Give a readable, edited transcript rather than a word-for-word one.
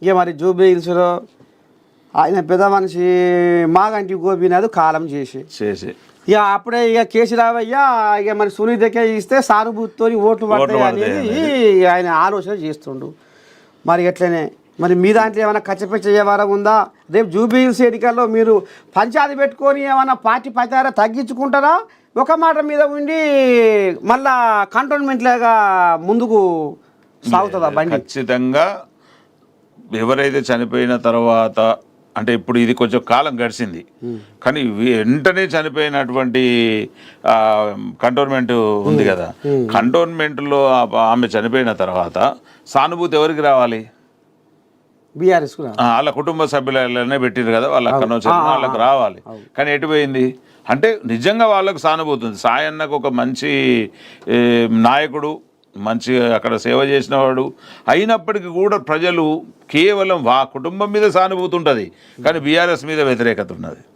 ఇక మరి జూబ్లీ హిల్స్లో ఆయన పెద్ద మనిషి మాగంటి గోపీనాథ్ కాలం చేసి ఇక అప్పుడే ఇక కేసీరావయ్య ఇక మరి సునీతకే ఇస్తే సానుభూతితో ఓట్లు పడతాయి అనేది ఆయన ఆలోచన చేస్తుండు. మరి ఎట్లనే మరి మీ దాంట్లో ఏమైనా కచ్చపెచ్చ వ్యవహారం ఉందా? రేపు జూబ్లీ హిల్స్ ఎన్నికల్లో మీరు పంచాయతీ పెట్టుకొని ఏమైనా పార్టీ ప్రచార తగ్గించుకుంటారా? ఒక మాట మీద ఉండి మళ్ళా కంటోన్మెంట్ లాగా ముందుకు సాగుతుందా బండి? ఖచ్చితంగా ఎవరైతే చనిపోయిన తర్వాత అంటే ఇప్పుడు ఇది కొంచెం కాలం గడిచింది కానీ వెంటనే చనిపోయినటువంటి కంటోన్మెంట్ ఉంది కదా, కంటోన్మెంట్లో ఆమె చనిపోయిన తర్వాత సానుభూతి ఎవరికి రావాలి? బీఆర్ఎస్ వాళ్ళ కుటుంబ సభ్యులనే పెట్టిరు కదా, వాళ్ళ అక్కడ వాళ్ళకి రావాలి. కానీ ఎటు పోయింది అంటే నిజంగా వాళ్ళకు సానుభూతి ఉంది. సాయన్నకు ఒక మంచి నాయకుడు, మంచి అక్కడ సేవ చేసిన వాడు అయినప్పటికీ కూడా ప్రజలు కేవలం కుటుంబం మీద సానుభూతి ఉంటుంది కానీ బీఆర్ఎస్ మీద వ్యతిరేకత ఉన్నది.